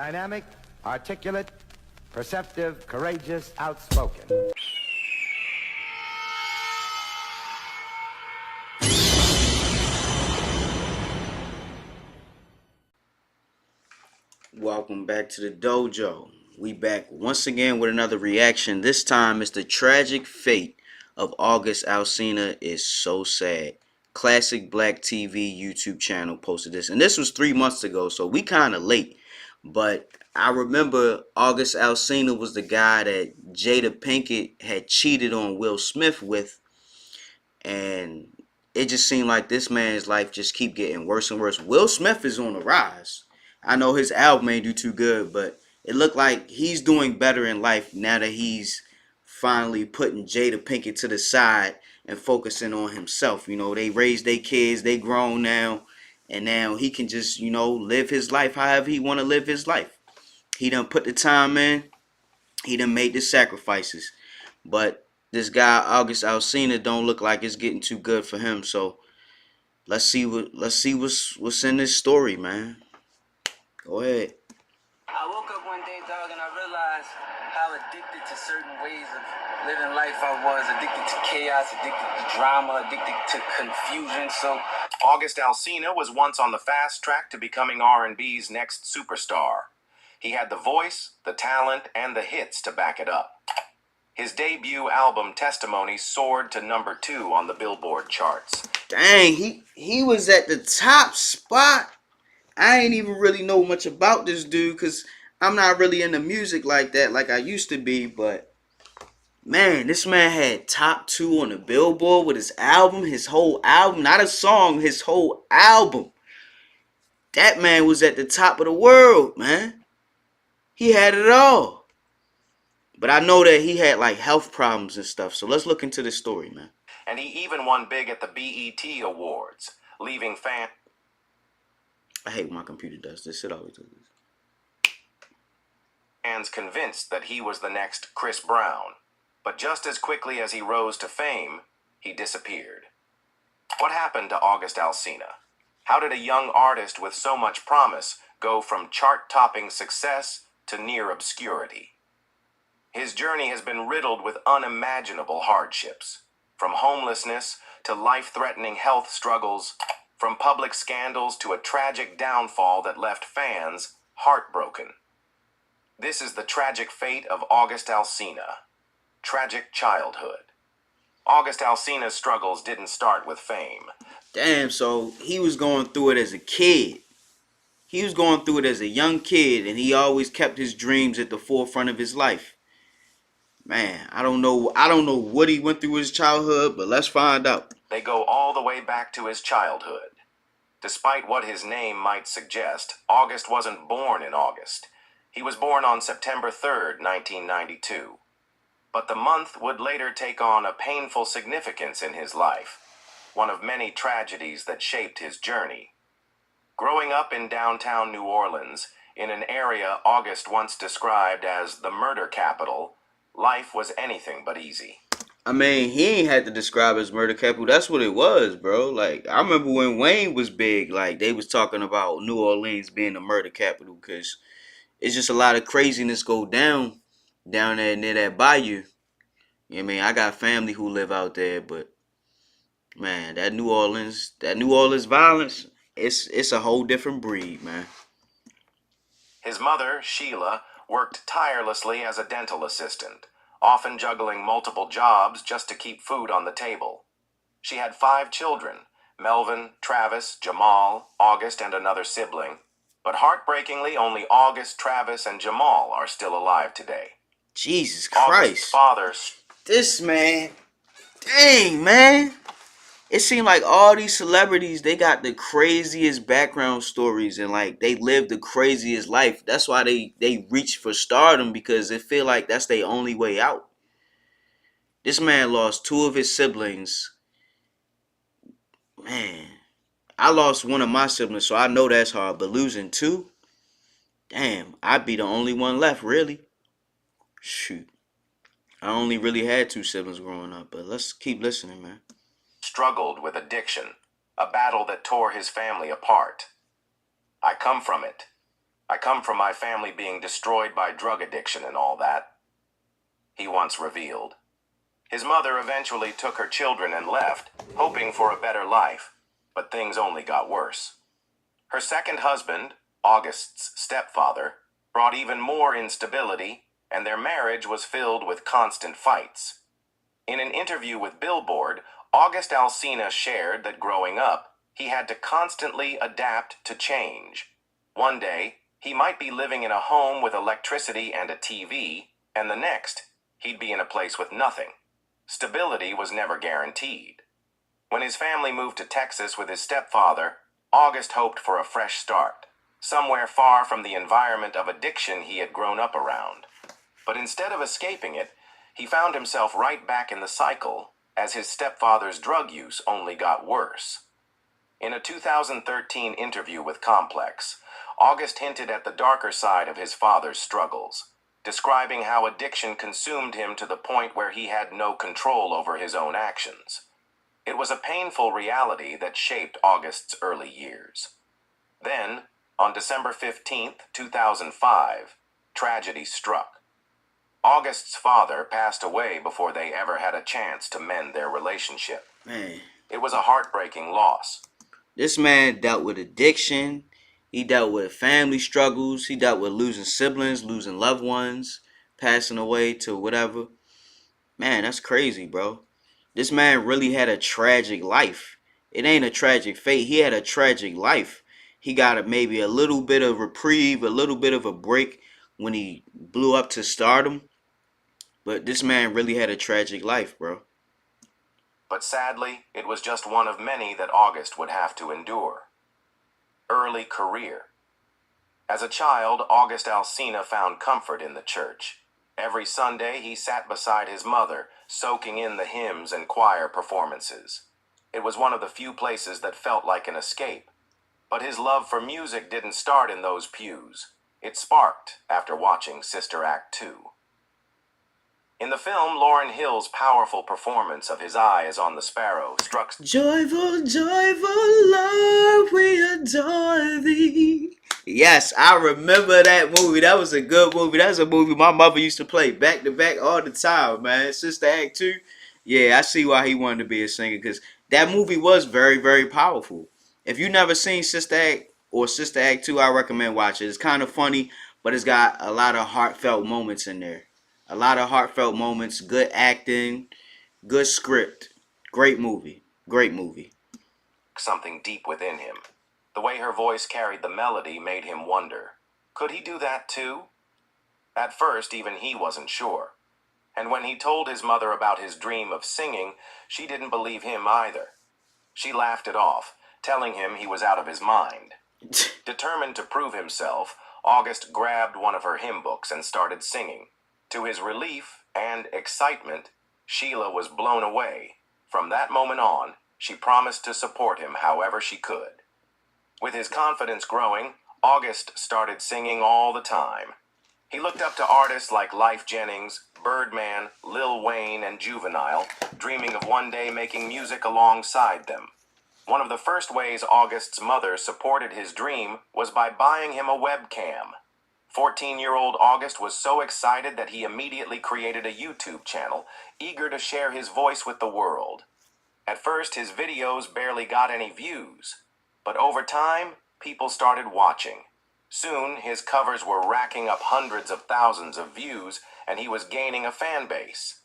Dynamic, articulate, perceptive, courageous, outspoken. Welcome back to the dojo. We back once again with another reaction. This time it's the tragic fate of August Alsina is so sad. Classic Black TV YouTube channel posted this. And this was 3 months ago, so we kind of late. But I remember August Alsina was the guy that Jada Pinkett had cheated on Will Smith with. And it just seemed like this man's life just keep getting worse and worse. Will Smith is on the rise. I know his album ain't do too good, but it looked like he's doing better in life now that he's finally putting Jada Pinkett to the side and focusing on himself. You know, they raised their kids, they grown now, and now he can just, you know, live his life however he want to live his life. He done put the time in, he done made the sacrifices, but this guy August Alsina don't look like it's getting too good for him. So let's see what's in this story, man. Go ahead. I woke up one day, dog, and I realized how addicted to certain ways of living life I was. Addicted to chaos, addicted to drama, addicted to confusion. So August Alsina was once on the fast track to becoming R&B's next superstar. He had the voice, the talent, and the hits to back it up. His debut album, Testimony, soared to number 2 on the Billboard charts. Dang, he was at the top spot. I ain't even really know much about this dude because I'm not really into music like that like I used to be. But, man, this man had top 2 on the Billboard with his album, his whole album. Not a song, his whole album. That man was at the top of the world, man. He had it all. But I know that he had like health problems and stuff. So let's look into this story, man. And he even won big at the BET Awards, leaving I hate when my computer does this. It always does this. fans convinced that he was the next Chris Brown. But just as quickly as he rose to fame, he disappeared. What happened to August Alsina? How did a young artist with so much promise go from chart-topping success to near obscurity? His journey has been riddled with unimaginable hardships, from homelessness to life-threatening health struggles, from public scandals to a tragic downfall that left fans heartbroken. This is the tragic fate of August Alsina. Tragic childhood. August Alsina's struggles didn't start with fame. Damn, so he was going through it as a kid. He was going through it as a young kid, and he always kept his dreams at the forefront of his life. Man, I don't know what he went through his childhood, but let's find out. They go all the way back to his childhood. Despite what his name might suggest, August wasn't born in August. He was born on September 3rd, 1992. But the month would later take on a painful significance in his life, one of many tragedies that shaped his journey. Growing up in downtown New Orleans, in an area August once described as the murder capital, life was anything but easy. I mean, he ain't had to describe his murder capital. That's what it was, bro. Like, I remember when Wayne was big, like, they was talking about New Orleans being the murder capital because it's just a lot of craziness go down there near that bayou. You know what I mean? I got family who live out there, but, man, that New Orleans violence, it's a whole different breed, man. His mother, Sheila, worked tirelessly as a dental assistant, often juggling multiple jobs just to keep food on the table. She had 5 children, Melvin, Travis, Jamal, August, and another sibling. But heartbreakingly, only August, Travis, and Jamal are still alive today. Jesus Christ. August's father... This man, dang, man. It seemed like all these celebrities, they got the craziest background stories and like they live the craziest life. That's why they reach for stardom, because it feel like that's their only way out. This man lost 2 of his siblings. Man, I lost one of my siblings, so I know that's hard. But losing 2, damn, I'd be the only one left, really. Shoot. I only really had 2 siblings growing up, but let's keep listening, man. Struggled with addiction, a battle that tore his family apart. I come from it. I come from my family being destroyed by drug addiction and all that, he once revealed. His mother eventually took her children and left, hoping for a better life, but things only got worse. Her second husband, August's stepfather, brought even more instability, and their marriage was filled with constant fights. In an interview with Billboard, August Alsina shared that growing up, he had to constantly adapt to change. One day, he might be living in a home with electricity and a TV, and the next, he'd be in a place with nothing. Stability was never guaranteed. When his family moved to Texas with his stepfather, August hoped for a fresh start, somewhere far from the environment of addiction he had grown up around. But instead of escaping it, he found himself right back in the cycle as his stepfather's drug use only got worse. In a 2013 interview with Complex, August hinted at the darker side of his father's struggles, describing how addiction consumed him to the point where he had no control over his own actions. It was a painful reality that shaped August's early years. Then, on December 15, 2005, tragedy struck. August's father passed away before they ever had a chance to mend their relationship. Man, It was a heartbreaking loss. this man dealt with addiction. He dealt with family struggles. He dealt with losing siblings, losing loved ones, passing away to whatever. Man, that's crazy, bro. This man really had a tragic life. It ain't a tragic fate. He had a tragic life. He got maybe a little bit of reprieve, a little bit of a break when he blew up to stardom. But this man really had a tragic life, bro. But sadly, it was just one of many that August would have to endure. Early career. As a child, August Alsina found comfort in the church. Every Sunday, he sat beside his mother, soaking in the hymns and choir performances. It was one of the few places that felt like an escape. But his love for music didn't start in those pews. It sparked after watching Sister Act 2. In the film, Lauryn Hill's powerful performance of His Eye is on the Sparrow struck. Joyful, joyful Lord, we adore thee. Yes, I remember that movie. That was a good movie. That's a movie my mother used to play back to back all the time, man. Sister Act 2. Yeah, I see why he wanted to be a singer, because that movie was very, very powerful. If you never seen Sister Act or Sister Act 2, I recommend watching it. It's kind of funny, but it's got a lot of heartfelt moments in there. A lot of heartfelt moments, good acting, good script. Great movie. Great movie. Something deep within him. The way her voice carried the melody made him wonder, could he do that too? At first, even he wasn't sure. And when he told his mother about his dream of singing, she didn't believe him either. She laughed it off, telling him he was out of his mind. Determined to prove himself, August grabbed one of her hymn books and started singing. To his relief and excitement, Sheila was blown away. From that moment on, she promised to support him however she could. With his confidence growing, August started singing all the time. He looked up to artists like Lyfe Jennings, Birdman, Lil Wayne, and Juvenile, dreaming of one day making music alongside them. One of the first ways August's mother supported his dream was by buying him a webcam. 14-year-old August was so excited that he immediately created a YouTube channel, eager to share his voice with the world. At first, his videos barely got any views, but over time, people started watching. Soon, his covers were racking up hundreds of thousands of views, and he was gaining a fan base.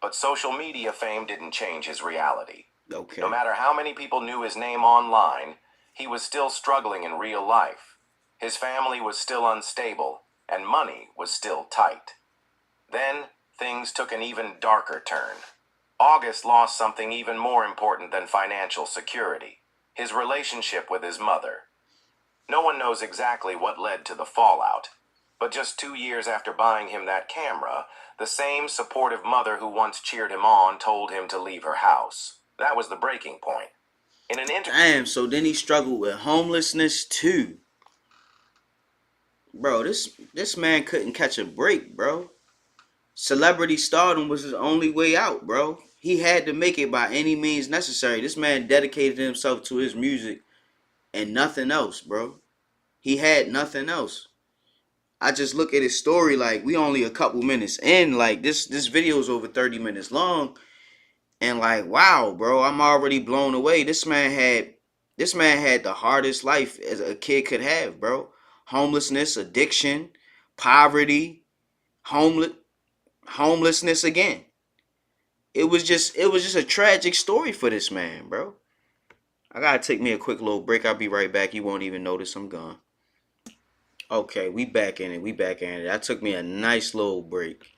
But social media fame didn't change his reality. Okay. No matter how many people knew his name online, he was still struggling in real life. His family was still unstable, and money was still tight. Then, things took an even darker turn. August lost something even more important than financial security: his relationship with his mother. No one knows exactly what led to the fallout, but just 2 years after buying him that camera, the same supportive mother who once cheered him on told him to leave her house. That was the breaking point. In an interview... Damn, so then he struggled with homelessness too. Bro, this man couldn't catch a break, bro. Celebrity stardom was his only way out, bro. He had to make it by any means necessary. This man dedicated himself to his music and nothing else, bro. He had nothing else. I just look at his story like we only a couple minutes in. Like this video is over 30 minutes long, and like wow, bro, I'm already blown away. This man had the hardest life as a kid could have, bro. Homelessness, addiction, poverty, homelessness again. It was just a tragic story for this man, bro. I gotta take me a quick little break. I'll be right back. You won't even notice I'm gone. Okay, we back in it. That took me a nice little break.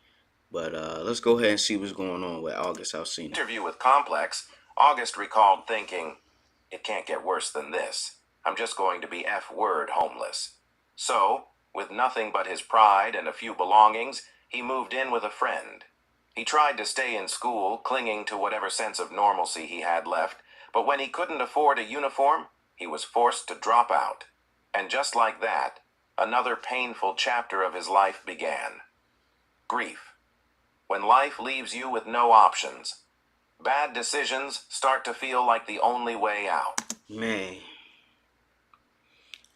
But let's go ahead and see what's going on with August Alsina. Interview with Complex, August recalled thinking, "It can't get worse than this. I'm just going to be F-word homeless." So, with nothing but his pride and a few belongings, he moved in with a friend. He tried to stay in school, clinging to whatever sense of normalcy he had left, but when he couldn't afford a uniform, he was forced to drop out. And just like that, another painful chapter of his life began. Grief. When life leaves you with no options, bad decisions start to feel like the only way out. Man,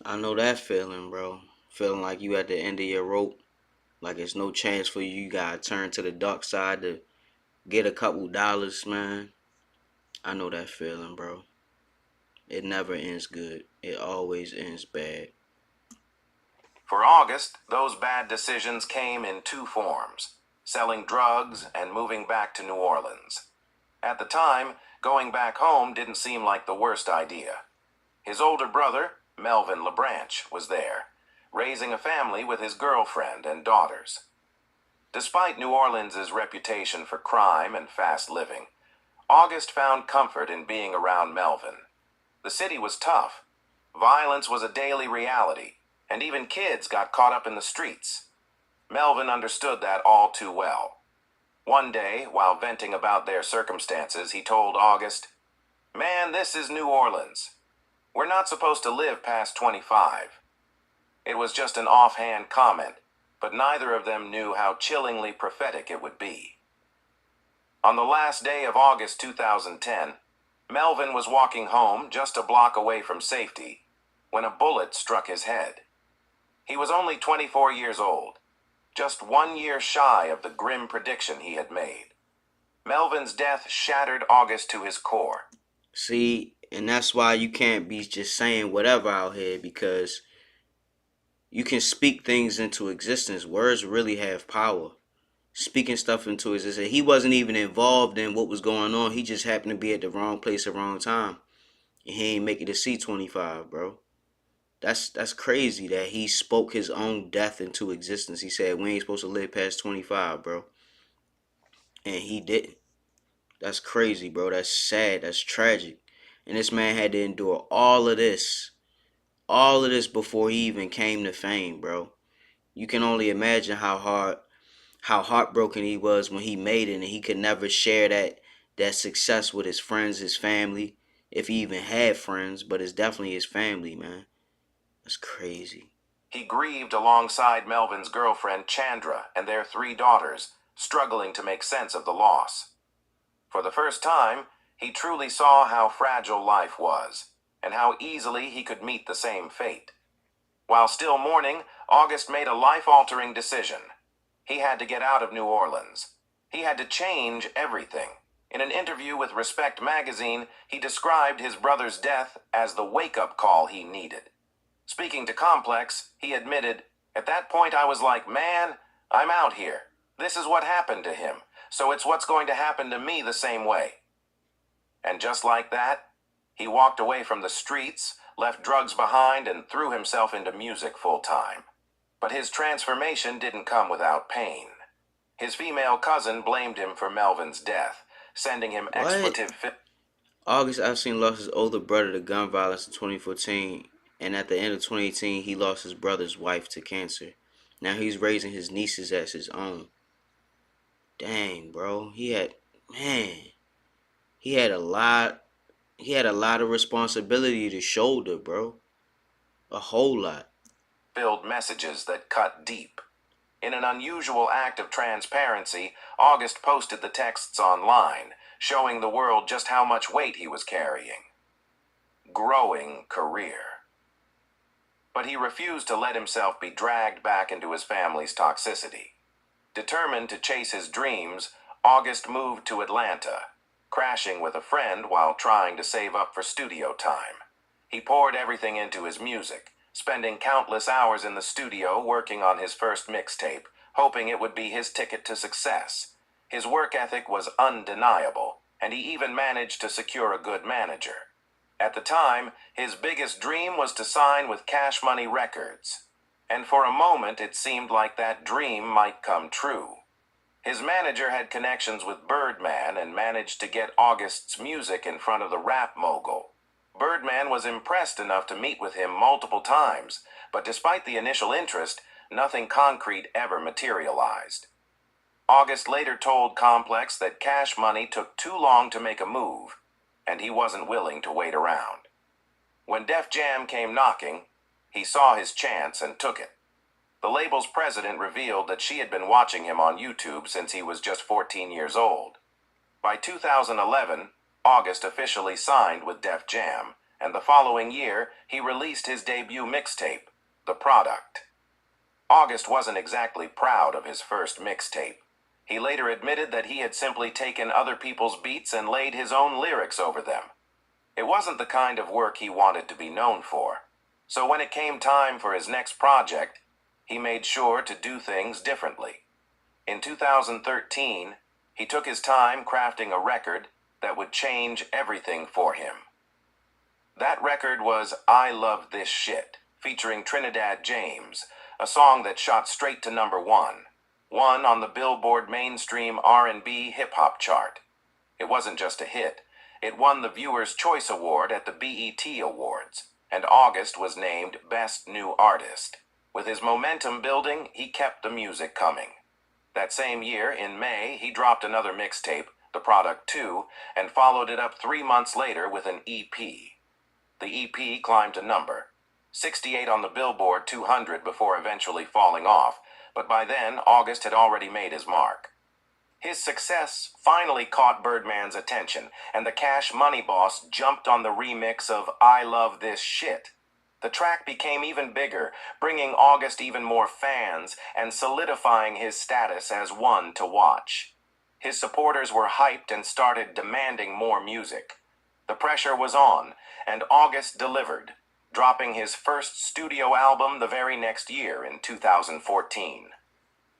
I know that feeling, bro. Feeling like you at the end of your rope. Like it's no chance for you. You gotta turn to the dark side to get a couple dollars, man. I know that feeling, bro. It never ends good. It always ends bad. For August, those bad decisions came in two forms: selling drugs and moving back to New Orleans. At the time, going back home didn't seem like the worst idea. His older brother, Melvin LeBranch, was there, raising a family with his girlfriend and daughters. Despite New Orleans' reputation for crime and fast living, August found comfort in being around Melvin. The city was tough. Violence was a daily reality, and even kids got caught up in the streets. Melvin understood that all too well. One day, while venting about their circumstances, he told August, "Man, this is New Orleans. We're not supposed to live past 25. It was just an offhand comment, but neither of them knew how chillingly prophetic it would be. On the last day of August 2010, Melvin was walking home just a block away from safety when a bullet struck his head. He was only 24 years old, just 1 year shy of the grim prediction he had made. Melvin's death shattered August to his core. See, and that's why you can't be just saying whatever out here, because you can speak things into existence. Words really have power. Speaking stuff into existence. He wasn't even involved in what was going on. He just happened to be at the wrong place at the wrong time. And he ain't make it to see 25, bro. That's crazy that he spoke his own death into existence. He said we ain't supposed to live past 25, bro. And he didn't. That's crazy, bro. That's sad. That's tragic. And this man had to endure all of this before he even came to fame, bro. You can only imagine how heartbroken he was when he made it, and he could never share that success with his friends, his family, if he even had friends. But it's definitely his family, man. That's crazy. He grieved alongside Melvin's girlfriend Chandra and their 3 daughters, struggling to make sense of the loss. For the first time, he truly saw how fragile life was, and how easily he could meet the same fate. While still mourning, August made a life-altering decision. He had to get out of New Orleans. He had to change everything. In an interview with Respect magazine, he described his brother's death as the wake-up call he needed. Speaking to Complex, he admitted, "At that point I was like, man, I'm out here. This is what happened to him, so it's what's going to happen to me the same way." And just like that, he walked away from the streets, left drugs behind, and threw himself into music full-time. But his transformation didn't come without pain. His female cousin blamed him for Melvin's death, sending him expletive... August Alsina lost his older brother to gun violence in 2014, and at the end of 2018, he lost his brother's wife to cancer. Now he's raising his nieces as his own. Dang, bro. He had a lot of responsibility to shoulder, bro. A whole lot. ...filled messages that cut deep. In an unusual act of transparency, August posted the texts online, showing the world just how much weight he was carrying. Growing career. but he refused to let himself be dragged back into his family's toxicity. Determined to chase his dreams, August moved to Atlanta, crashing with a friend while trying to save up for studio time. He poured everything into his music, spending countless hours in the studio working on his first mixtape, hoping it would be his ticket to success. His work ethic was undeniable, and he even managed to secure a good manager. At the time, his biggest dream was to sign with Cash Money Records, and for a moment it seemed like that dream might come true. His manager had connections with Birdman and managed to get August's music in front of the rap mogul. Birdman was impressed enough to meet with him multiple times, but despite the initial interest, nothing concrete ever materialized. August later told Complex that Cash Money took too long to make a move, and he wasn't willing to wait around. When Def Jam came knocking, he saw his chance and took it. The label's president revealed that she had been watching him on YouTube since he was just 14 years old. By 2011, August officially signed with Def Jam, and the following year, he released his debut mixtape, The Product. August wasn't exactly proud of his first mixtape. He later admitted that he had simply taken other people's beats and laid his own lyrics over them. It wasn't the kind of work he wanted to be known for. So when it came time for his next project, he made sure to do things differently. In 2013, he took his time crafting a record that would change everything for him. That record was I Love This Shit, featuring Trinidad James, a song that shot straight to #1 on the Billboard mainstream R&B hip-hop chart. It wasn't just a hit. It won the Viewer's Choice Award at the BET Awards, and August was named Best New Artist. With his momentum building, he kept the music coming. That same year, in May, he dropped another mixtape, The Product 2, and followed it up 3 months later with an EP. The EP climbed to number 68 on the Billboard 200 before eventually falling off, but by then, August had already made his mark. His success finally caught Birdman's attention, and the Cash Money boss jumped on the remix of I Love This Shit. The track became even bigger, bringing August even more fans and solidifying his status as one to watch. His supporters were hyped and started demanding more music. The pressure was on, and August delivered, dropping his first studio album the very next year in 2014.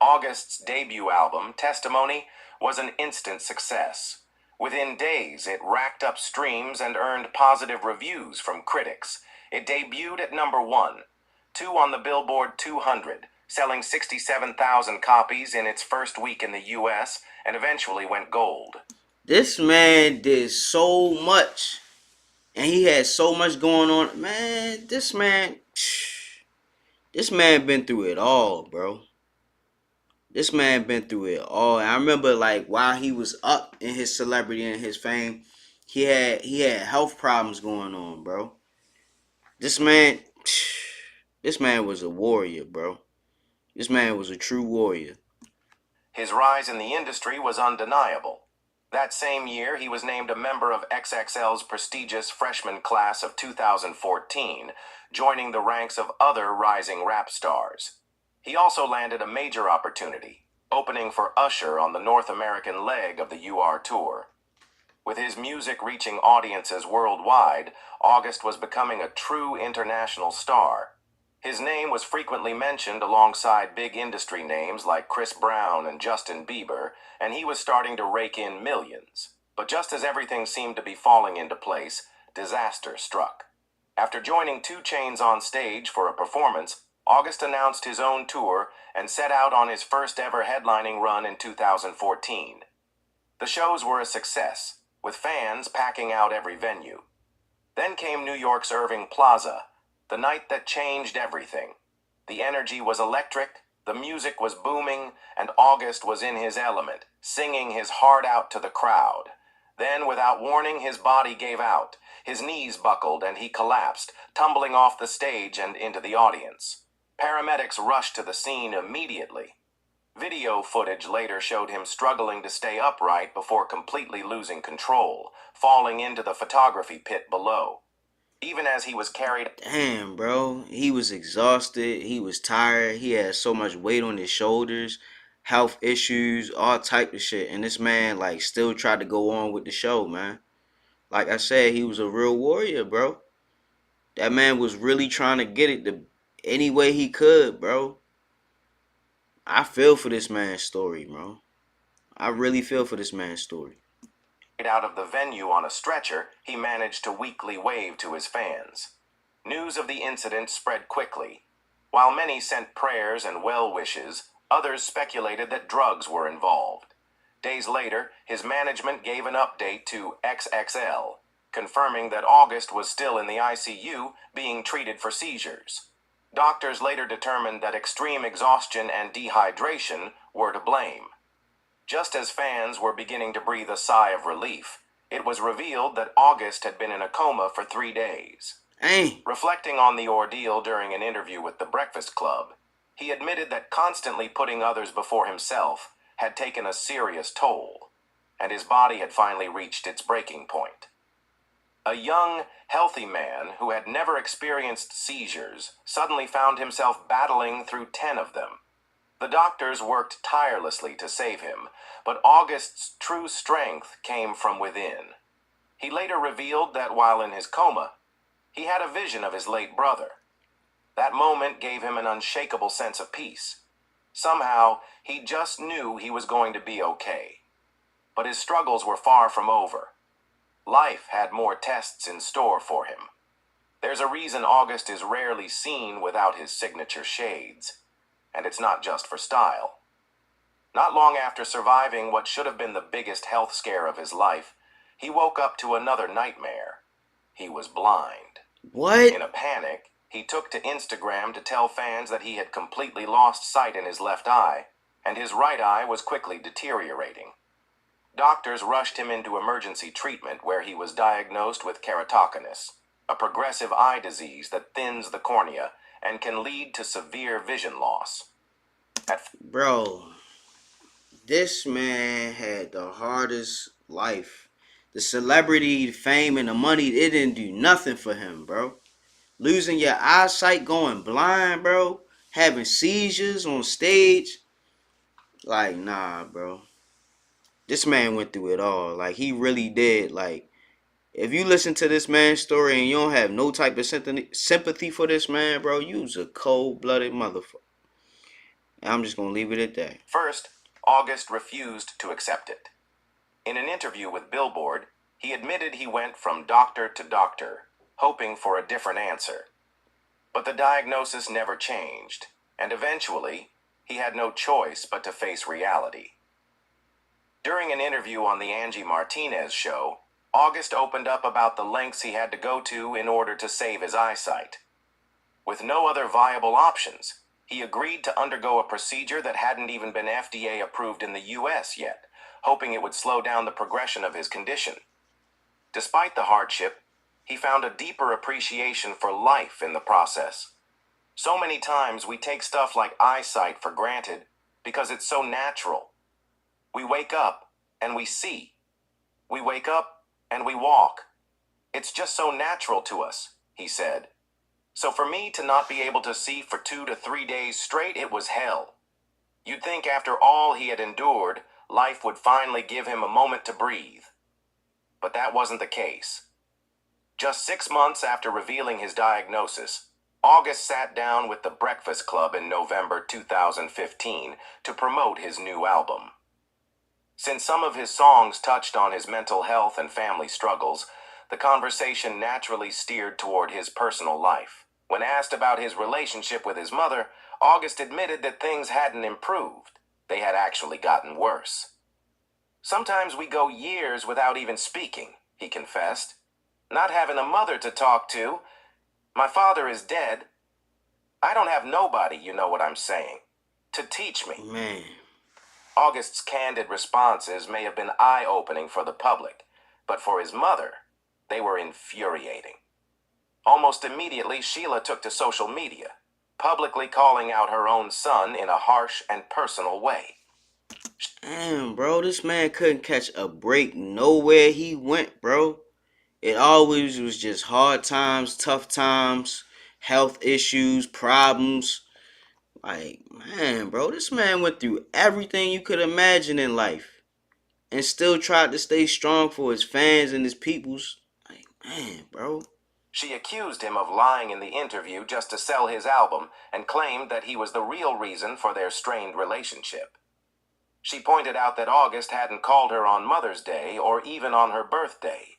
August's debut album, Testimony, was an instant success. Within days, it racked up streams and earned positive reviews from critics. It debuted at #1, 2 on the Billboard 200, selling 67,000 copies in its first week in the U.S., and eventually went gold. This man did so much, and he had so much going on. Man, this man been through it all, bro. This man been through it all. And I remember, like, while he was up in his celebrity and his fame, he had health problems going on, bro. This man was a warrior, bro. This man was a true warrior. His rise in the industry was undeniable. That same year, he was named a member of XXL's prestigious freshman class of 2014, joining the ranks of other rising rap stars. He also landed a major opportunity, opening for Usher on the North American leg of the UR Tour. With his music reaching audiences worldwide, August was becoming a true international star. His name was frequently mentioned alongside big industry names like Chris Brown and Justin Bieber, and he was starting to rake in millions. But just as everything seemed to be falling into place, disaster struck. After joining 2 Chainz on stage for a performance, August announced his own tour and set out on his first ever headlining run in 2014. The shows were a success, with fans packing out every venue. Then came New York's Irving Plaza, the night that changed everything. The energy was electric, the music was booming, and August was in his element, singing his heart out to the crowd. Then, without warning, his body gave out. His knees buckled and he collapsed, tumbling off the stage and into the audience. Paramedics rushed to the scene immediately. Video footage later showed him struggling to stay upright before completely losing control, falling into the photography pit below. Even as he was carried. Damn, bro. He was exhausted. He was tired. He had so much weight on his shoulders, health issues, all type of shit. And this man, like, still tried to go on with the show, man. Like I said, he was a real warrior, bro. That man was really trying to get it the any way he could, bro. I feel for this man's story, bro. I really feel for this man's story. Out of the venue on a stretcher, he managed to weakly wave to his fans. News of the incident spread quickly. While many sent prayers and well wishes, others speculated that drugs were involved. Days later, his management gave an update to XXL, confirming that August was still in the ICU being treated for seizures. Doctors later determined that extreme exhaustion and dehydration were to blame. Just as fans were beginning to breathe a sigh of relief, it was revealed that August had been in a coma for 3 days. Hey. Reflecting on the ordeal during an interview with The Breakfast Club, he admitted that constantly putting others before himself had taken a serious toll, and his body had finally reached its breaking point. A young, healthy man who had never experienced seizures suddenly found himself battling through 10 of them. The doctors worked tirelessly to save him, but August's true strength came from within. He later revealed that while in his coma, he had a vision of his late brother. That moment gave him an unshakable sense of peace. Somehow, he just knew he was going to be okay. But his struggles were far from over. Life had more tests in store for him. There's a reason August is rarely seen without his signature shades. And it's not just for style. Not long after surviving what should have been the biggest health scare of his life, he woke up to another nightmare. He was blind. What? In a panic, he took to Instagram to tell fans that he had completely lost sight in his left eye, and his right eye was quickly deteriorating. Doctors rushed him into emergency treatment where he was diagnosed with keratoconus, a progressive eye disease that thins the cornea and can lead to severe vision loss. Bro, this man had the hardest life. The celebrity, the fame, and the money, it didn't do nothing for him, bro. Losing your eyesight, going blind, bro. Having seizures on stage. Like, nah, bro. This man went through it all. Like, he really did. Like, if you listen to this man's story and you don't have no type of sympathy for this man, bro, you's a cold-blooded motherfucker. And I'm just going to leave it at that. First, August refused to accept it. In an interview with Billboard, he admitted he went from doctor to doctor, hoping for a different answer. But the diagnosis never changed, and eventually, he had no choice but to face reality. During an interview on the Angie Martinez show, August opened up about the lengths he had to go to in order to save his eyesight. With no other viable options, he agreed to undergo a procedure that hadn't even been FDA approved in the US yet, hoping it would slow down the progression of his condition. Despite the hardship, he found a deeper appreciation for life in the process. So many times we take stuff like eyesight for granted because it's so natural. We wake up and we see. We wake up and we walk. It's just so natural to us, he said. So for me to not be able to see for 2 to 3 days straight, it was hell. You'd think after all he had endured, life would finally give him a moment to breathe. But that wasn't the case. Just 6 months after revealing his diagnosis, August sat down with The Breakfast Club in November 2015 to promote his new album. Since some of his songs touched on his mental health and family struggles, the conversation naturally steered toward his personal life. When asked about his relationship with his mother, August admitted that things hadn't improved. They had actually gotten worse. Sometimes we go years without even speaking, he confessed. Not having a mother to talk to. My father is dead. I don't have nobody, you know what I'm saying, to teach me. Man. August's candid responses may have been eye-opening for the public, but for his mother, they were infuriating. Almost immediately, Sheila took to social media, publicly calling out her own son in a harsh and personal way. Damn, bro, this man couldn't catch a break nowhere he went, bro. It always was just hard times, tough times, health issues, problems. Like, man, bro, this man went through everything you could imagine in life and still tried to stay strong for his fans and his peoples. Like, man, bro. She accused him of lying in the interview just to sell his album and claimed that he was the real reason for their strained relationship. She pointed out that August hadn't called her on Mother's Day or even on her birthday.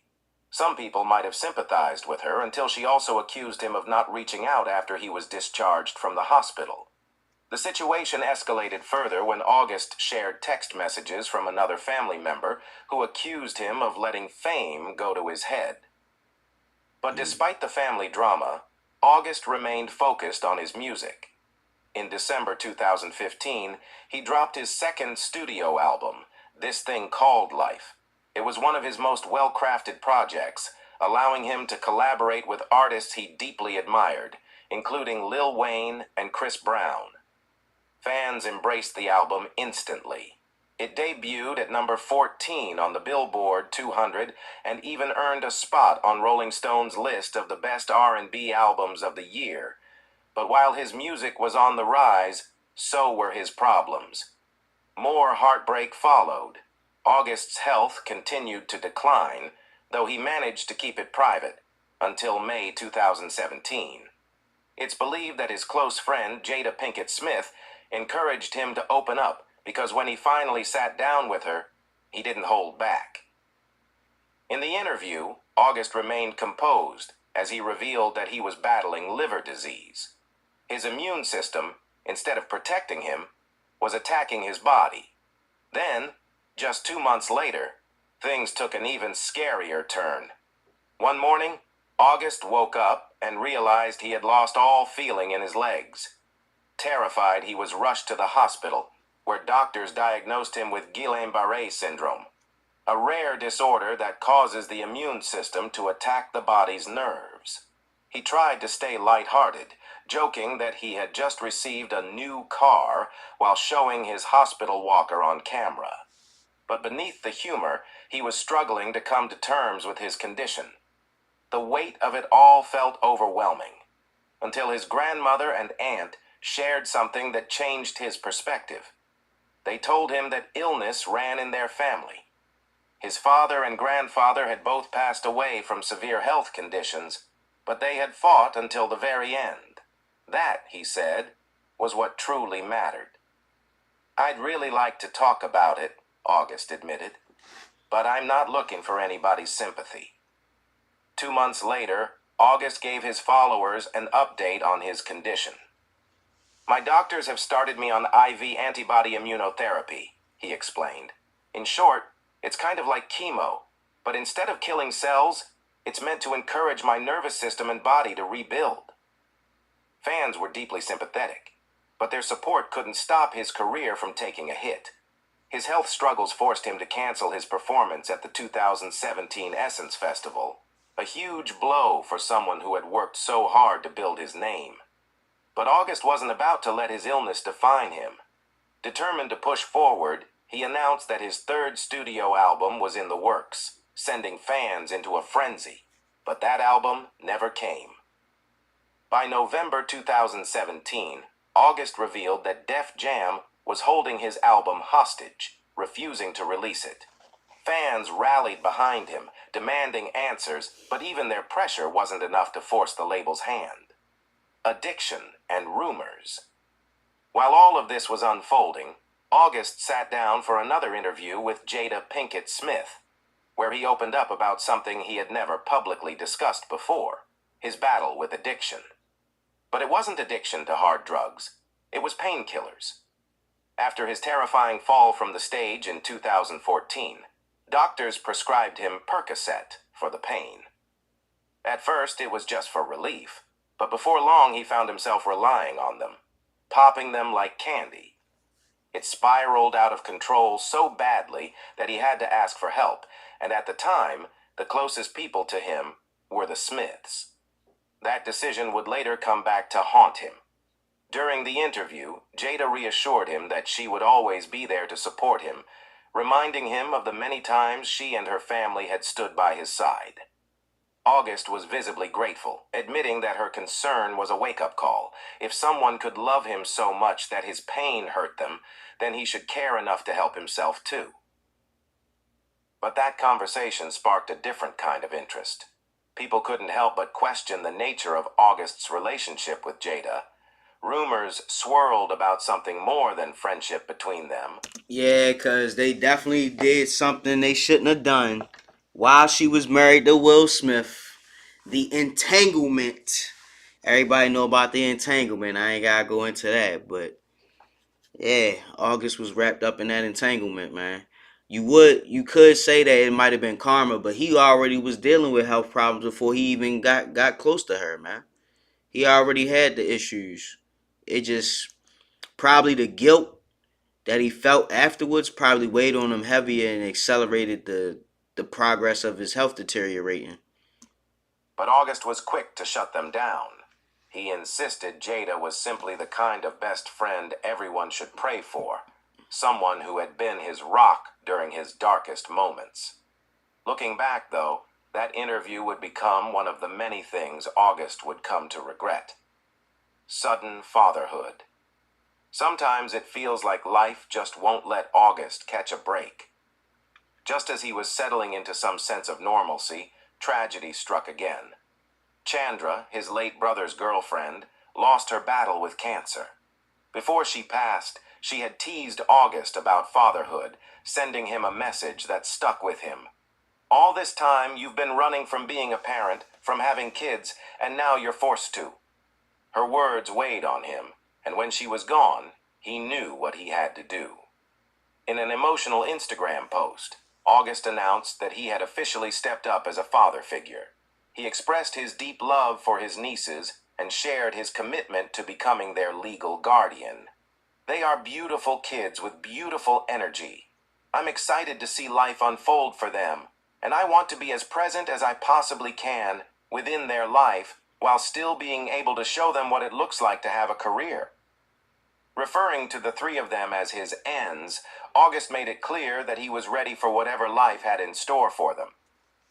Some people might have sympathized with her until she also accused him of not reaching out after he was discharged from the hospital. The situation escalated further when August shared text messages from another family member who accused him of letting fame go to his head. But despite the family drama, August remained focused on his music. In December 2015, he dropped his second studio album, This Thing Called Life. It was one of his most well-crafted projects, allowing him to collaborate with artists he deeply admired, including Lil Wayne and Chris Brown. Fans embraced the album instantly. It debuted at number 14 on the Billboard 200 and even earned a spot on Rolling Stone's list of the best R&B albums of the year. But while his music was on the rise, so were his problems. More heartbreak followed. August's health continued to decline, though he managed to keep it private, until May 2017. It's believed that his close friend, Jada Pinkett Smith, encouraged him to open up because when he finally sat down with her, he didn't hold back. In the interview, August remained composed as he revealed that he was battling liver disease. His immune system, instead of protecting him, was attacking his body. Then, just 2 months later, things took an even scarier turn. One morning, August woke up and realized he had lost all feeling in his legs. Terrified, he was rushed to the hospital, where doctors diagnosed him with Guillain-Barré syndrome, a rare disorder that causes the immune system to attack the body's nerves. He tried to stay lighthearted, joking that he had just received a new car while showing his hospital walker on camera. But beneath the humor, he was struggling to come to terms with his condition. The weight of it all felt overwhelming, until his grandmother and aunt shared something that changed his perspective. They told him that illness ran in their family. His father and grandfather had both passed away from severe health conditions, but they had fought until the very end. That, he said, was what truly mattered. I'd really like to talk about it, August admitted, but I'm not looking for anybody's sympathy. 2 months later, August gave his followers an update on his condition. My doctors have started me on IV antibody immunotherapy, he explained. In short, it's kind of like chemo, but instead of killing cells, it's meant to encourage my nervous system and body to rebuild. Fans were deeply sympathetic, but their support couldn't stop his career from taking a hit. His health struggles forced him to cancel his performance at the 2017 Essence Festival, a huge blow for someone who had worked so hard to build his name. But August wasn't about to let his illness define him. Determined to push forward, he announced that his third studio album was in the works, sending fans into a frenzy. But that album never came. By November 2017, August revealed that Def Jam was holding his album hostage, refusing to release it. Fans rallied behind him, demanding answers, but even their pressure wasn't enough to force the label's hand. Addiction and rumors. While all of this was unfolding, August sat down for another interview with Jada Pinkett Smith, where he opened up about something he had never publicly discussed before, his battle with addiction. But it wasn't addiction to hard drugs, it was painkillers. After his terrifying fall from the stage in 2014, doctors prescribed him Percocet for the pain. At first, it was just for relief, but before long he found himself relying on them, popping them like candy. It spiraled out of control so badly that he had to ask for help, and at the time, the closest people to him were the Smiths. That decision would later come back to haunt him. During the interview, Jada reassured him that she would always be there to support him, reminding him of the many times she and her family had stood by his side. August was visibly grateful, admitting that her concern was a wake-up call. If someone could love him so much that his pain hurt them, then he should care enough to help himself too. But that conversation sparked a different kind of interest. People couldn't help but question the nature of August's relationship with Jada. Rumors swirled about something more than friendship between them. Yeah, because they definitely did something they shouldn't have done while she was married to Will Smith. The entanglement. Everybody know about the entanglement. I ain't got to go into that. But, yeah, August was wrapped up in that entanglement, man. You could say that it might have been karma, but he already was dealing with health problems before he even got close to her, man. He already had the issues. It just probably the guilt that he felt afterwards probably weighed on him heavier and accelerated the progress of his health deteriorating. But August was quick to shut them down. He insisted Jada was simply the kind of best friend everyone should pray for, someone who had been his rock during his darkest moments. Looking back, though, that interview would become one of the many things August would come to regret. Sudden fatherhood. Sometimes it feels like life just won't let August catch a break. Just as he was settling into some sense of normalcy, tragedy struck again. Chandra, his late brother's girlfriend, lost her battle with cancer. Before she passed, she had teased August about fatherhood, sending him a message that stuck with him. All this time, you've been running from being a parent, from having kids, and now you're forced to. Her words weighed on him, and when she was gone, he knew what he had to do. In an emotional Instagram post, August announced that he had officially stepped up as a father figure. He expressed his deep love for his nieces and shared his commitment to becoming their legal guardian. They are beautiful kids with beautiful energy. I'm excited to see life unfold for them, and I want to be as present as I possibly can within their life while still being able to show them what it looks like to have a career. Referring to the three of them as his ends, August made it clear that he was ready for whatever life had in store for them.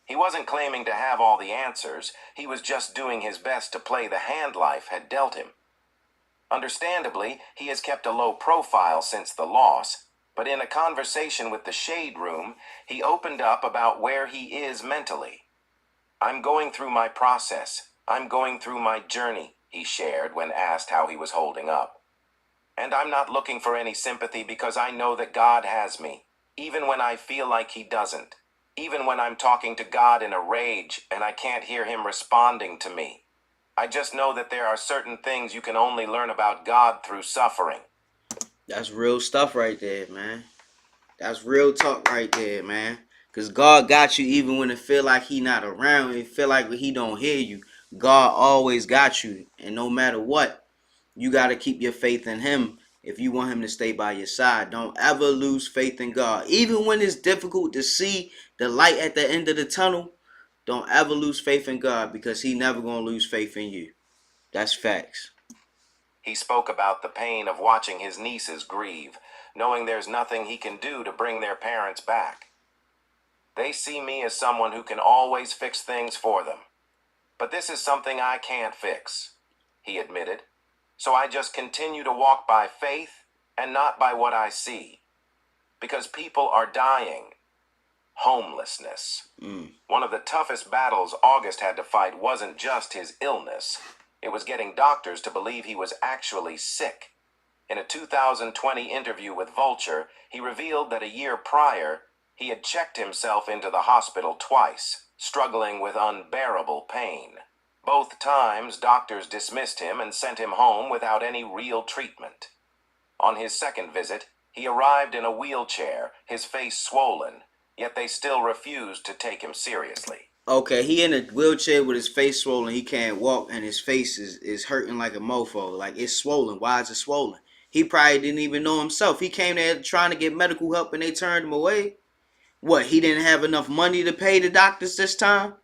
He wasn't claiming to have all the answers, he was just doing his best to play the hand life had dealt him. Understandably, he has kept a low profile since the loss, but in a conversation with the Shade Room, he opened up about where he is mentally. I'm going through my process. I'm going through my journey, he shared when asked how he was holding up. And I'm not looking for any sympathy because I know that God has me, even when I feel like he doesn't. Even when I'm talking to God in a rage and I can't hear him responding to me. I just know that there are certain things you can only learn about God through suffering. That's real stuff right there, man. That's real talk right there, man. Because God got you even when it feel like he not around. It feel like he don't hear you. God always got you. And no matter what, you got to keep your faith in him if you want him to stay by your side. Don't ever lose faith in God. Even when it's difficult to see the light at the end of the tunnel, don't ever lose faith in God because he never going to lose faith in you. That's facts. He spoke about the pain of watching his nieces grieve, knowing there's nothing he can do to bring their parents back. They see me as someone who can always fix things for them. But this is something I can't fix, he admitted. So I just continue to walk by faith and not by what I see. Because people are dying. Homelessness. One of the toughest battles August had to fight wasn't just his illness. It was getting doctors to believe he was actually sick. In a 2020 interview with Vulture, he revealed that a year prior, he had checked himself into the hospital twice, struggling with unbearable pain. Both times, doctors dismissed him and sent him home without any real treatment. On his second visit, he arrived in a wheelchair, his face swollen, yet they still refused to take him seriously. Okay, he in a wheelchair with his face swollen. He can't walk and his face is hurting like a mofo. Like, it's swollen. Why is it swollen? He probably didn't even know himself. He came there trying to get medical help and they turned him away. What, he didn't have enough money to pay the doctors this time?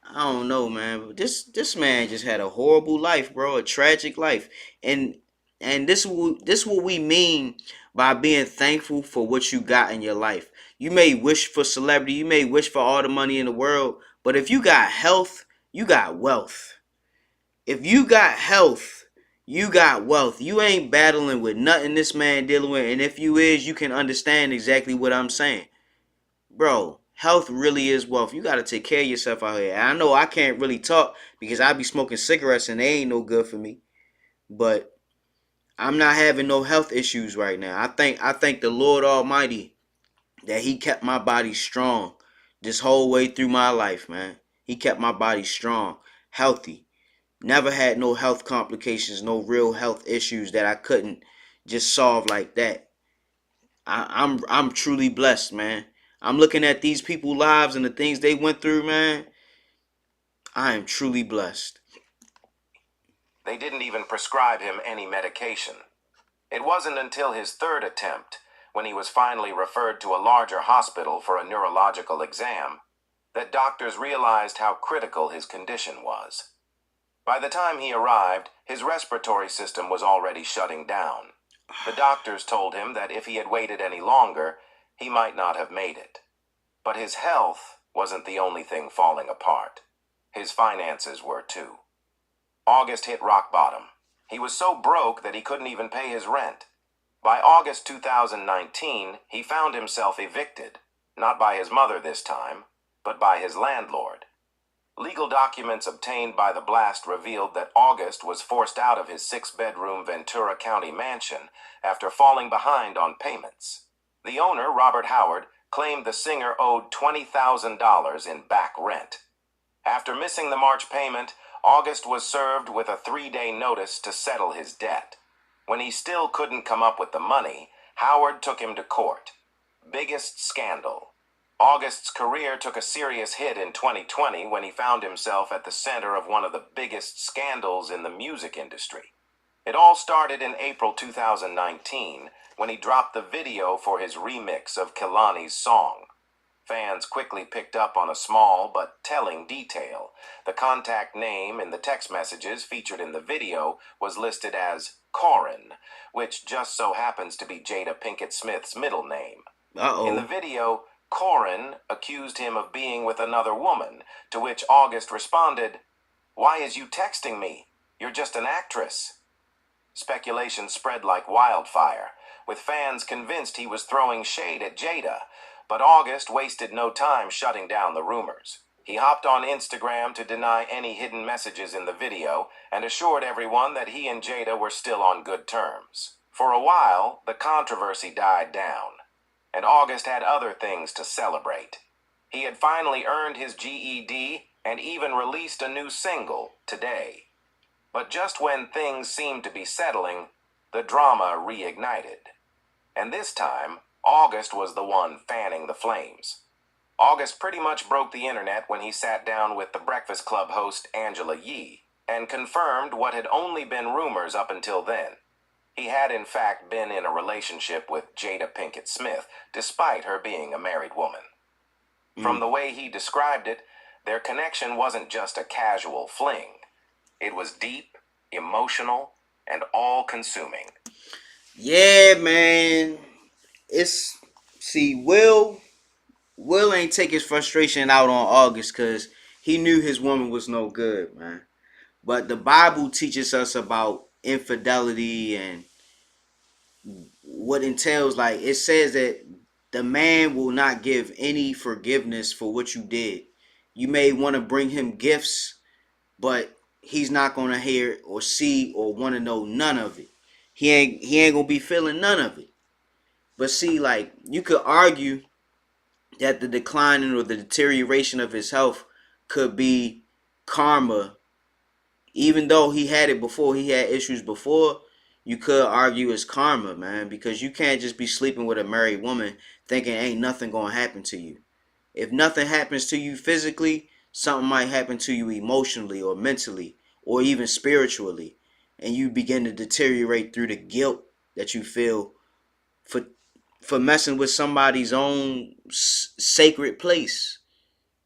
I don't know, man. But this man just had a horrible life, bro. A tragic life. And this what we mean by being thankful for what you got in your life. You may wish for celebrity, you may wish for all the money in the world, But if you got health, you got wealth. If you got health, you got wealth. You ain't battling with nothing this man dealing with. And if you is, you can understand exactly what I'm saying. Bro, health really is wealth. You got to take care of yourself out here. And I know I can't really talk because I be smoking cigarettes and they ain't no good for me. But I'm not having no health issues right now. I thank the Lord Almighty that he kept my body strong this whole way through my life, man. He kept my body strong, healthy. Never had no health complications, no real health issues that I couldn't just solve like that. I'm truly blessed, man. I'm looking at these people's lives and the things they went through, man. I am truly blessed. They didn't even prescribe him any medication. It wasn't until his third attempt, when he was finally referred to a larger hospital for a neurological exam, that doctors realized how critical his condition was. By the time he arrived, his respiratory system was already shutting down. The doctors told him that if he had waited any longer, he might not have made it. But his health wasn't the only thing falling apart. His finances were too. August hit rock bottom. He was so broke that he couldn't even pay his rent. By August 2019, he found himself evicted, not by his mother this time, but by his landlord. Legal documents obtained by the blast revealed that August was forced out of his 6-bedroom Ventura County mansion after falling behind on payments. The owner, Robert Howard, claimed the singer owed $20,000 in back rent. After missing the March payment, August was served with a 3-day notice to settle his debt. When he still couldn't come up with the money, Howard took him to court. Biggest scandal. August's career took a serious hit in 2020 when he found himself at the center of one of the biggest scandals in the music industry. It all started in April 2019 when he dropped the video for his remix of Kehlani's song. Fans quickly picked up on a small but telling detail. The contact name in the text messages featured in the video was listed as Corin, which just so happens to be Jada Pinkett Smith's middle name. In the video, Corin accused him of being with another woman, to which August responded, "Why is you texting me? You're just an actress." Speculation spread like wildfire, with fans convinced he was throwing shade at Jada, but August wasted no time shutting down the rumors. He hopped on Instagram to deny any hidden messages in the video and assured everyone that he and Jada were still on good terms. For a while, the controversy died down, and August had other things to celebrate. He had finally earned his GED and even released a new single today. But just when things seemed to be settling, the drama reignited. And this time, August was the one fanning the flames. August pretty much broke the internet when he sat down with the Breakfast Club host Angela Yee and confirmed what had only been rumors up until then. He had in fact been in a relationship with Jada Pinkett Smith, despite her being a married woman. From the way he described it, their connection wasn't just a casual fling. It was deep, emotional, and all-consuming. Yeah, man. Will ain't take his frustration out on August because he knew his woman was no good, man. But the Bible teaches us about infidelity and what entails, like, it says that the man will not give any forgiveness for what you did. You may want to bring him gifts, but he's not going to hear or see or want to know none of it. He ain't going to be feeling none of it. But see, like, you could argue that the declining or the deterioration of his health could be karma. Even though he had it before, he had issues before, you could argue it's karma, man, because you can't just be sleeping with a married woman thinking ain't nothing going to happen to you. If nothing happens to you physically, something might happen to you emotionally or mentally or even spiritually, and you begin to deteriorate through the guilt that you feel for messing with somebody's own sacred place.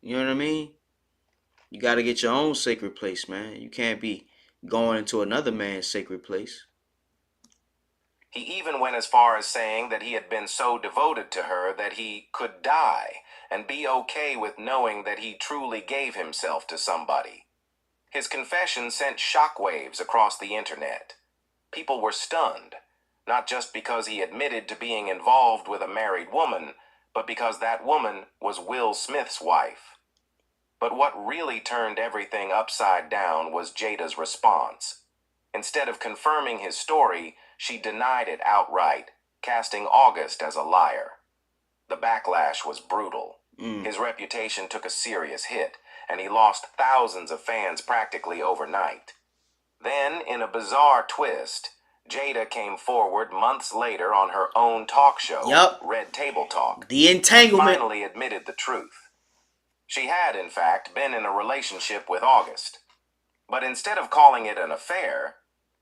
You know what I mean? You got to get your own sacred place, man. You can't be going into another man's sacred place. He even went as far as saying that he had been so devoted to her that he could die and be okay with knowing that he truly gave himself to somebody. His confession sent shockwaves across the internet. People were stunned, not just because he admitted to being involved with a married woman, but because that woman was Will Smith's wife. But what really turned everything upside down was Jada's response. Instead of confirming his story, she denied it outright, casting August as a liar. The backlash was brutal. His reputation took a serious hit, and he lost thousands of fans practically overnight. Then, in a bizarre twist, Jada came forward months later on her own talk show, Yup. Red Table Talk, The Entanglement. finally admitted the truth. She had, in fact, been in a relationship with August. But instead of calling it an affair,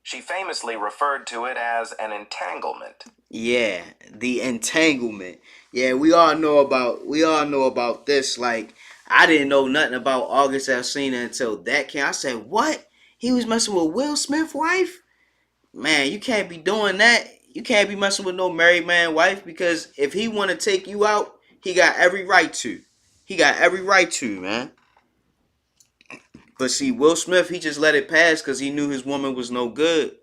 she famously referred to it as an entanglement. Yeah, the entanglement. Yeah, we all know about this. Like, I didn't know nothing about August Alsina until that came. I said, what? He was messing with Will Smith's wife? Man, you can't be doing that. You can't be messing with no married man wife, because if he want to take you out, he got every right to. He got every right to, man. But see, Will Smith, he just let it pass because he knew his woman was no good.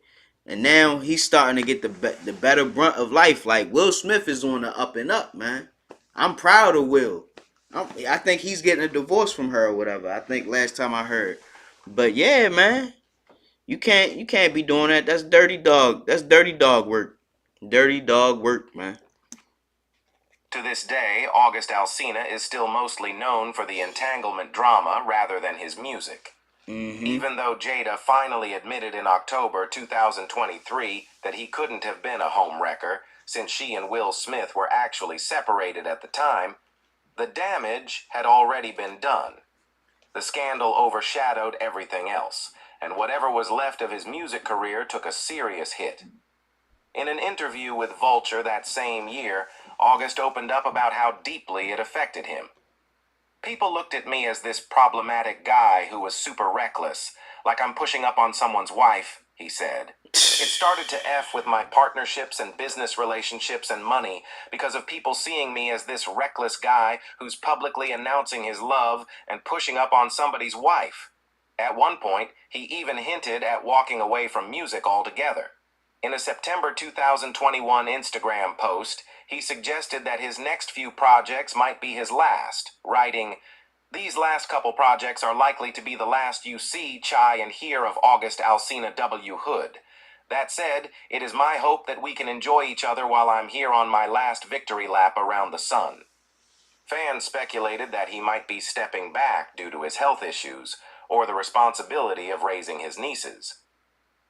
And now he's starting to get the better brunt of life. Like, Will Smith is on the up and up, man. I'm proud of Will. I think he's getting a divorce from her or whatever. I think last time I heard. But yeah, man. You can't be doing that. That's dirty dog. That's dirty dog work. Dirty dog work, man. To this day, August Alsina is still mostly known for the entanglement drama rather than his music. Even though Jada finally admitted in October 2023 that he couldn't have been a home wrecker, since she and Will Smith were actually separated at the time, the damage had already been done. The scandal overshadowed everything else, and whatever was left of his music career took a serious hit. In an interview with Vulture that same year, August opened up about how deeply it affected him. People looked at me as this problematic guy who was super reckless, like I'm pushing up on someone's wife, he said. It started to F with my partnerships and business relationships and money because of people seeing me as this reckless guy who's publicly announcing his love and pushing up on somebody's wife. At one point, he even hinted at walking away from music altogether. In a September 2021 Instagram post, he suggested that his next few projects might be his last, writing, "These last couple projects are likely to be the last you see, Chai, and hear of August Alsina W. Hood. That said, it is my hope that we can enjoy each other while I'm here on my last victory lap around the sun." Fans speculated that he might be stepping back due to his health issues or the responsibility of raising his nieces.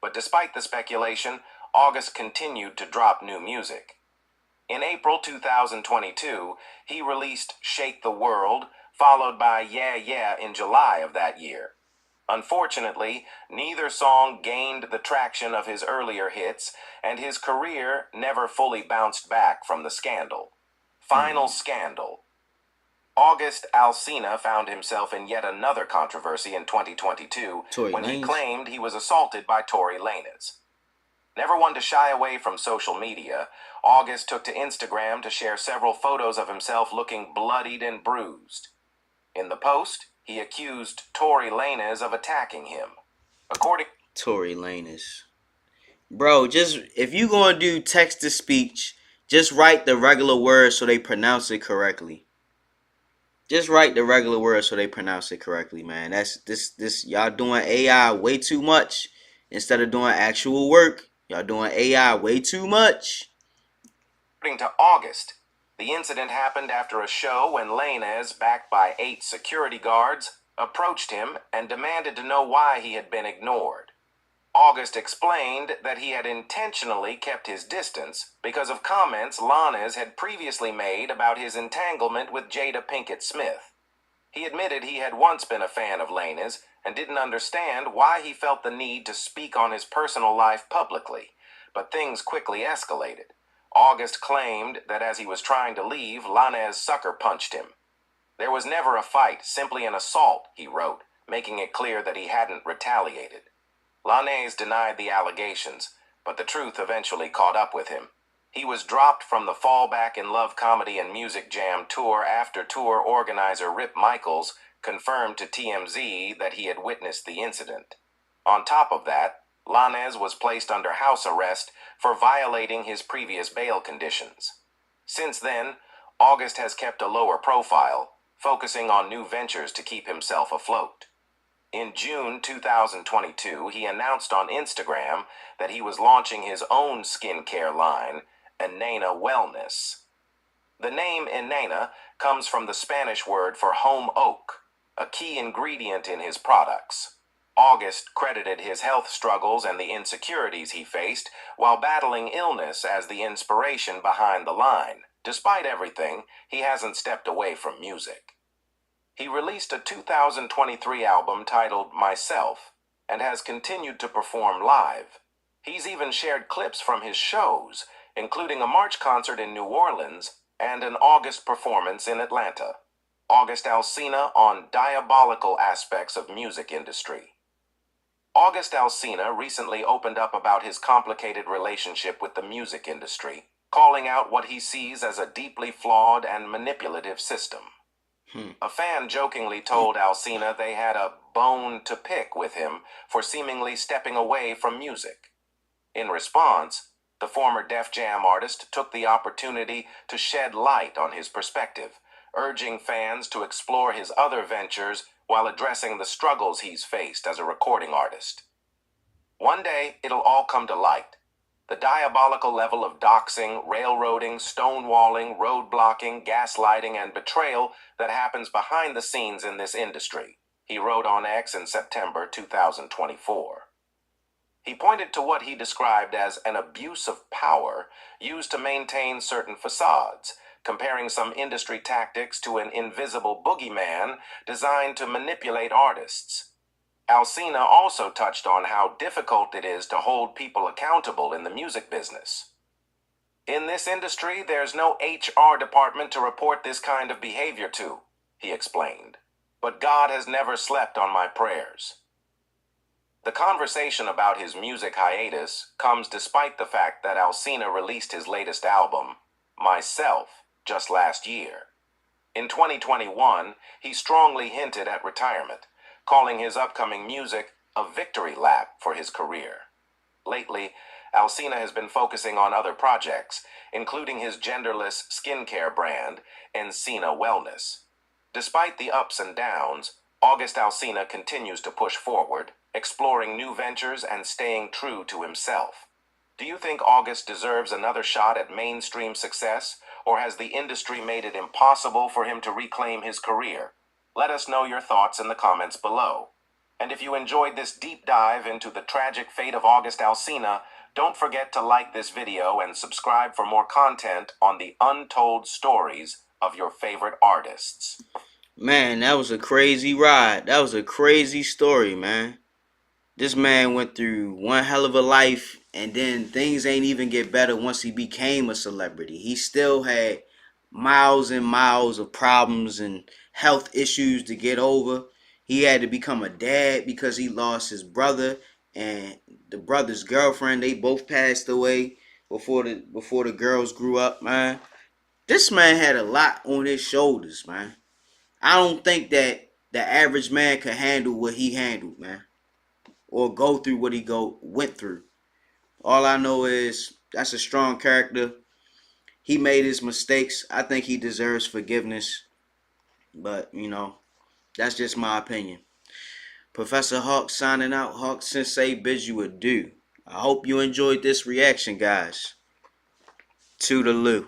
But despite the speculation, August continued to drop new music. In April 2022, he released Shake the World, followed by Yeah Yeah in July of that year. Unfortunately, neither song gained the traction of his earlier hits, and his career never fully bounced back from the scandal. Final scandal. August Alsina found himself in yet another controversy in 2022 Tory when he Lanez. claimed he was assaulted by Tory Lanez. Never one to shy away from social media, August took to Instagram to share several photos of himself looking bloodied and bruised. In the post, he accused Tory Lanez of attacking him. According Tory Lanez. Bro, just if you gonna do text to speech, just write the regular words so they pronounce it correctly. Just write the regular words so they pronounce it correctly, man. That's this y'all doing AI way too much instead of doing actual work. Y'all doing AI way too much. According to August, the incident happened after a show when Lanez, backed by 8 security guards, approached him and demanded to know why he had been ignored. August explained that he had intentionally kept his distance because of comments Lanez had previously made about his entanglement with Jada Pinkett Smith. He admitted he had once been a fan of Lanez and didn't understand why he felt the need to speak on his personal life publicly, but things quickly escalated. August claimed that as he was trying to leave, Lanez sucker punched him. "There was never a fight, simply an assault," he wrote, making it clear that he hadn't retaliated. Lanez denied the allegations, but the truth eventually caught up with him. He was dropped from the Fall Back in Love Comedy and Music Jam tour after tour organizer Rip Michaels confirmed to TMZ that he had witnessed the incident. On top of that, Lanez was placed under house arrest for violating his previous bail conditions. Since then, August has kept a lower profile, focusing on new ventures to keep himself afloat. In June 2022, he announced on Instagram that he was launching his own skincare line, Enana Wellness. The name Enana comes from the Spanish word for home oak, a key ingredient in his products. August credited his health struggles and the insecurities he faced while battling illness as the inspiration behind the line. Despite everything, he hasn't stepped away from music. He released a 2023 album titled Myself and has continued to perform live. He's even shared clips from his shows, including a March concert in New Orleans and an August performance in Atlanta. August Alsina on diabolical aspects of music industry. August Alsina recently opened up about his complicated relationship with the music industry, calling out what he sees as a deeply flawed and manipulative system. A fan jokingly told Alsina they had a bone to pick with him for seemingly stepping away from music. In response, the former Def Jam artist took the opportunity to shed light on his perspective, urging fans to explore his other ventures while addressing the struggles he's faced as a recording artist. One day, it'll all come to light. The diabolical level of doxing, railroading, stonewalling, roadblocking, gaslighting, and betrayal that happens behind the scenes in this industry, he wrote on X in September 2024. He pointed to what he described as an abuse of power used to maintain certain facades, comparing some industry tactics to an invisible boogeyman designed to manipulate artists. Alsina also touched on how difficult it is to hold people accountable in the music business. In this industry, there's no HR department to report this kind of behavior to, he explained. But God has never slept on my prayers. The conversation about his music hiatus comes despite the fact that Alsina released his latest album, Myself, just last year. In 2021, he strongly hinted at retirement, calling his upcoming music a victory lap for his career. Lately, Alsina has been focusing on other projects, including his genderless skincare brand, Encina Wellness. Despite the ups and downs, August Alsina continues to push forward, exploring new ventures and staying true to himself. Do you think August deserves another shot at mainstream success, or has the industry made it impossible for him to reclaim his career? Let us know your thoughts in the comments below. And if you enjoyed this deep dive into the tragic fate of August Alsina, don't forget to like this video and subscribe for more content on the untold stories of your favorite artists. Man, that was a crazy ride. That was a crazy story, man. This man went through one hell of a life, and then things ain't even get better once he became a celebrity. He still had miles and miles of problems and health issues to get over. He had to become a dad because he lost his brother and the brother's girlfriend. They both passed away before the girls grew up, man. This man had a lot on his shoulders, man. I don't think that the average man could handle what he handled, man, or go through what he went through. All I know is that's a strong character. He made his mistakes. I think he deserves forgiveness. But, that's just my opinion. Professor Hawk signing out. Hawk Sensei bids you adieu. I hope you enjoyed this reaction, guys. Toodaloo.